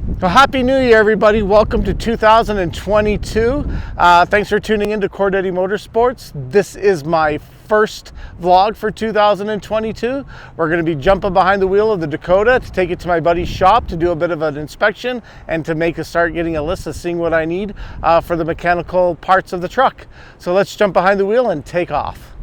Well, Happy New Year, everybody. Welcome to 2022. Thanks for tuning in to Cordetti Motorsports. This is my first vlog for 2022. We're going to be jumping behind the wheel of the Dakota to take it to my buddy's shop to do a bit of an inspection and to start getting a list of seeing what I need for the mechanical parts of the truck. So let's jump behind the wheel and take off.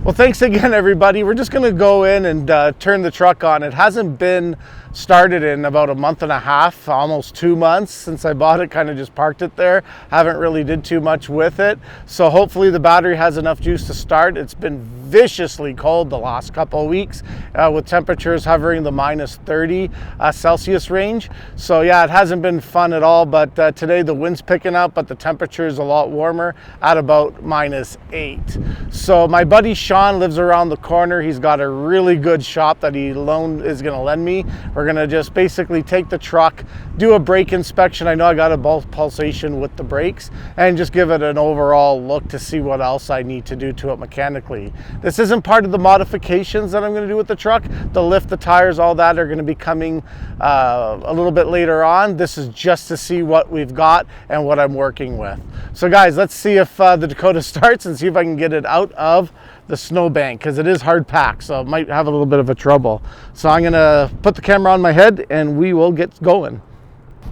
Well, thanks again, everybody. We're just going to go in and turn the truck on. It hasn't been started in about a month and a half, almost 2 months since I bought it. Kind of just parked it there. Haven't really did too much with it. So hopefully the battery has enough juice to start. It's been viciously cold the last couple of weeks with temperatures hovering the minus 30 Celsius range. So yeah, it hasn't been fun at all, but today the wind's picking up, but the temperature is a lot warmer at about minus 8. So my buddy Sean lives around the corner. He's got a really good shop that he is going to lend me. We're going to just basically take the truck, do a brake inspection. I know I got a pulsation with the brakes, and just give it an overall look to see what else I need to do to it mechanically. This isn't part of the modifications that I'm going to do with the truck. The lift, the tires, all that are going to be coming a little bit later on. This is just to see what we've got and what I'm working with. So guys, let's see if the Dakota starts and see if I can get it out of the snowbank, because it is hard packed, so it might have a little bit of a trouble. So I'm gonna put the camera on my head and we will get going.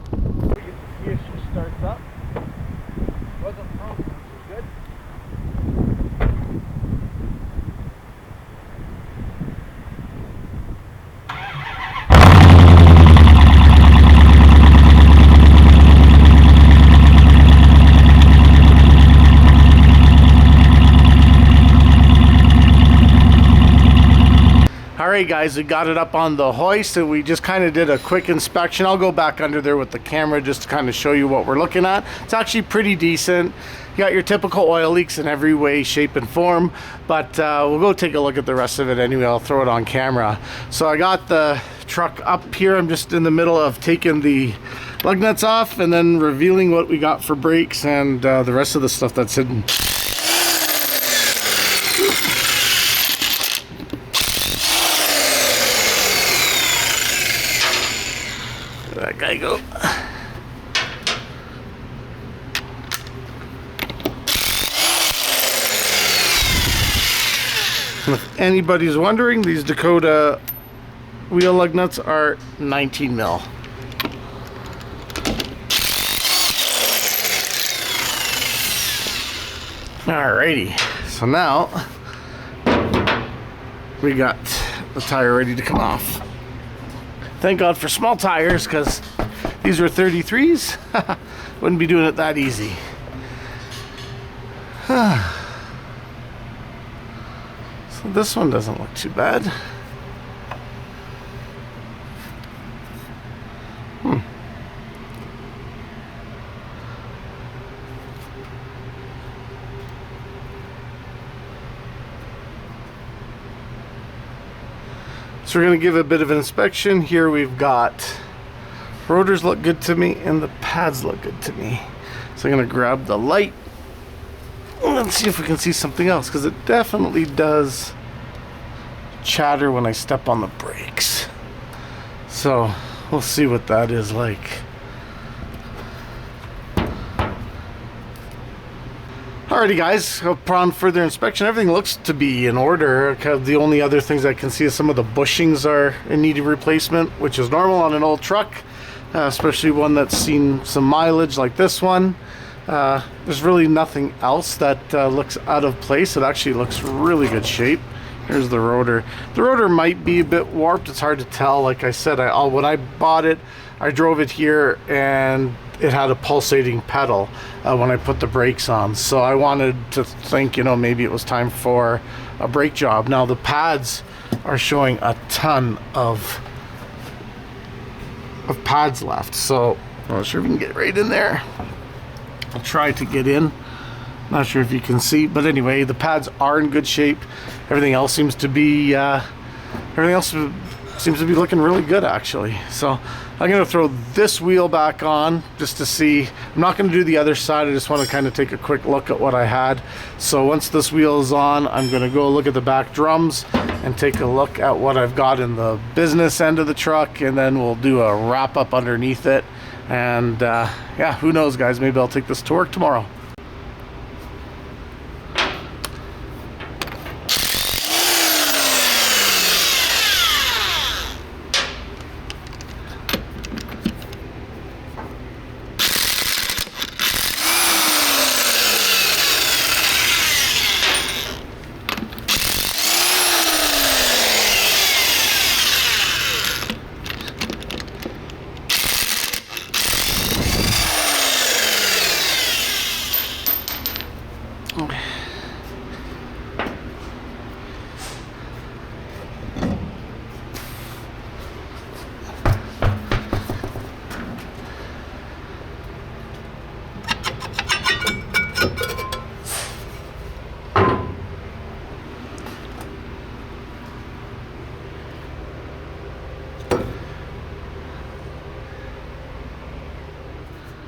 See if she starts up. Wasn't wrong, which is good. Alright guys, we got it up on the hoist and we just kind of did a quick inspection. I'll go back under there with the camera just to kind of show you what we're looking at. It's actually pretty decent. You got your typical oil leaks in every way, shape, and form, but we'll go take a look at the rest of it anyway. I'll throw it on camera. So I got the truck up here. I'm just in the middle of taking the lug nuts off and then revealing what we got for brakes and the rest of the stuff that's hidden. That guy go. If anybody's wondering, these Dakota wheel lug nuts are 19 mil. Alrighty, so now we got the tire ready to come off. Thank God for small tires, because these were 33s. Wouldn't be doing it that easy. So this one doesn't look too bad. So we're going to give a bit of an inspection. Here we've got rotors look good to me and the pads look good to me. So I'm going to grab the light and let's see if we can see something else, because it definitely does chatter when I step on the brakes. So we'll see what that is like. Alrighty guys, upon further inspection, everything looks to be in order. The only other things I can see is some of the bushings are in need of replacement, which is normal on an old truck, especially one that's seen some mileage like this one. There's really nothing else that looks out of place. It actually looks really good shape. Here's the rotor. The rotor might be a bit warped. It's hard to tell. Like I said, when I bought it, I drove it here and it had a pulsating pedal when I put the brakes on. So I wanted to think, you know, maybe it was time for a brake job. Now the pads are showing a ton of pads left. So I'm not sure if we can get right in there. I'll try to get in. Not sure if you can see, but anyway, the pads are in good shape. Everything else seems to be everything else seems to be looking really good actually. So I'm gonna throw this wheel back on just to see. I'm not gonna do the other side. I just want to kind of take a quick look at what I had. So once this wheel is on, I'm gonna go look at the back drums and take a look at what I've got in the business end of the truck, and then we'll do a wrap up underneath it. And yeah, who knows guys, maybe I'll take this to work tomorrow.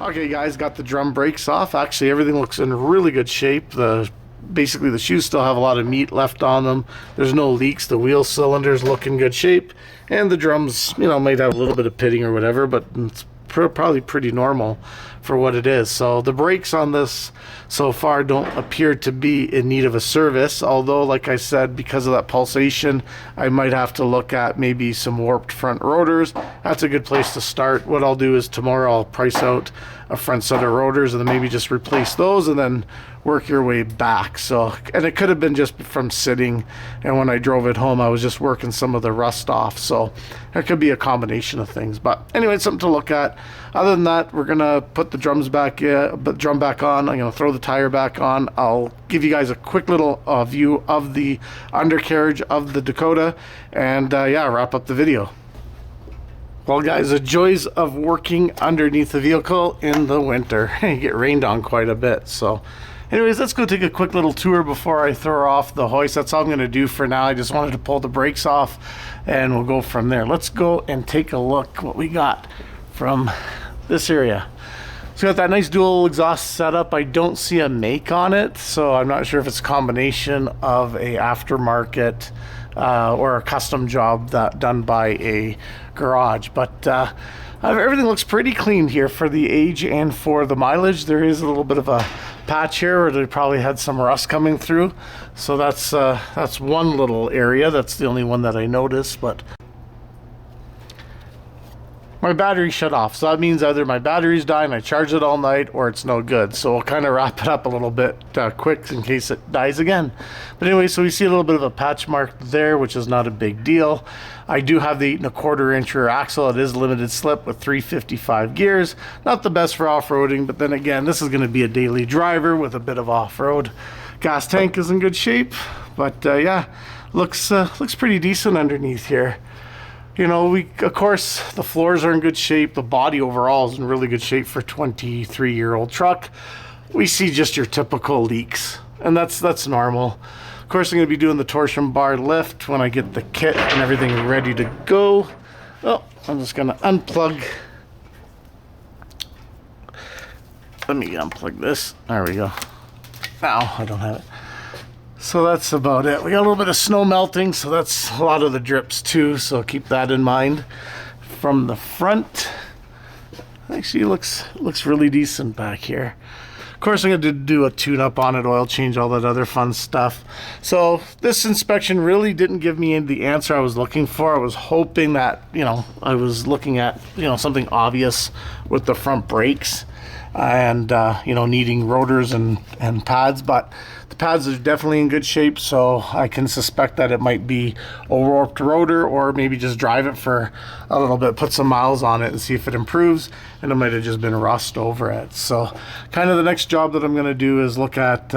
Okay guys, got the drum brakes off. Actually everything looks in really good shape. Basically the shoes still have a lot of meat left on them. There's no leaks. The wheel cylinders look in good shape, and the drums, you know, might have a little bit of pitting or whatever, but it's probably pretty normal for what it is. So the brakes on this so far don't appear to be in need of a service, although like I said, because of that pulsation, I might have to look at maybe some warped front rotors. That's a good place to start. What I'll do is tomorrow I'll price out a front set of rotors and then maybe just replace those and then work your way back. So, and it could have been just from sitting, and when I drove it home I was just working some of the rust off, so it could be a combination of things. But anyway, it's something to look at. Other than that, we're gonna put the drum back on. I'm gonna throw the tire back on. I'll give you guys a quick little view of the undercarriage of the Dakota, and yeah, wrap up the video. Well guys, the joys of working underneath the vehicle in the winter. You get rained on quite a bit. So anyways, let's go take a quick little tour before I throw off the hoist. That's all I'm going to do for now. I just wanted to pull the brakes off and we'll go from there. Let's go and take a look what we got from this area. So we got that nice dual exhaust setup. I don't see a make on it, so I'm not sure if it's a combination of a aftermarket or a custom job that done by a garage, but everything looks pretty clean here for the age and for the mileage. There is a little bit of a patch here where they probably had some rust coming through, so that's one little area. That's the only one that I noticed. But my battery shut off, so that means either my battery's dying, I charged it all night, or it's no good. So we'll kind of wrap it up a little bit quick in case it dies again. But anyway, so we see a little bit of a patch mark there, which is not a big deal. I do have the 8 1/4 inch rear axle. It is limited slip with 355 gears. Not the best for off-roading, but then again, this is going to be a daily driver with a bit of off-road. Gas tank is in good shape, but yeah, looks pretty decent underneath here. You know, of course, the floors are in good shape. The body overall is in really good shape for a 23-year-old truck. We see just your typical leaks, and that's normal. Of course, I'm going to be doing the torsion bar lift when I get the kit and everything ready to go. Oh, I'm just going to unplug. Let me unplug this. There we go. Now I don't have it. So that's about it. We got a little bit of snow melting, so that's a lot of the drips too, so keep that in mind. From the front, actually looks really decent back here. Of course, I'm going to do a tune-up on it, oil change, all that other fun stuff. So this inspection really didn't give me the answer I was looking for. I was hoping that, you know, I was looking at, you know, something obvious with the front brakes and you know, needing rotors and pads, but the pads are definitely in good shape, so I can suspect that it might be a warped rotor, or maybe just drive it for a little bit, put some miles on it and see if it improves, and it might have just been rust over it. So kind of the next job that I'm going to do is look at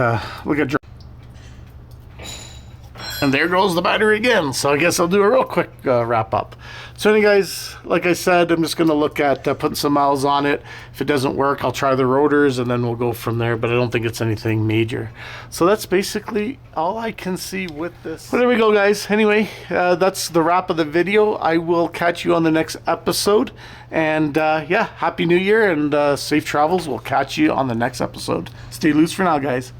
And there goes the battery again. So I guess I'll do a real quick wrap up. So anyway, guys, like I said, I'm just going to look at putting some miles on it. If it doesn't work, I'll try the rotors and then we'll go from there. But I don't think it's anything major. So that's basically all I can see with this. Well, there we go, guys. Anyway, that's the wrap of the video. I will catch you on the next episode. And yeah, Happy New Year and safe travels. We'll catch you on the next episode. Stay loose for now, guys.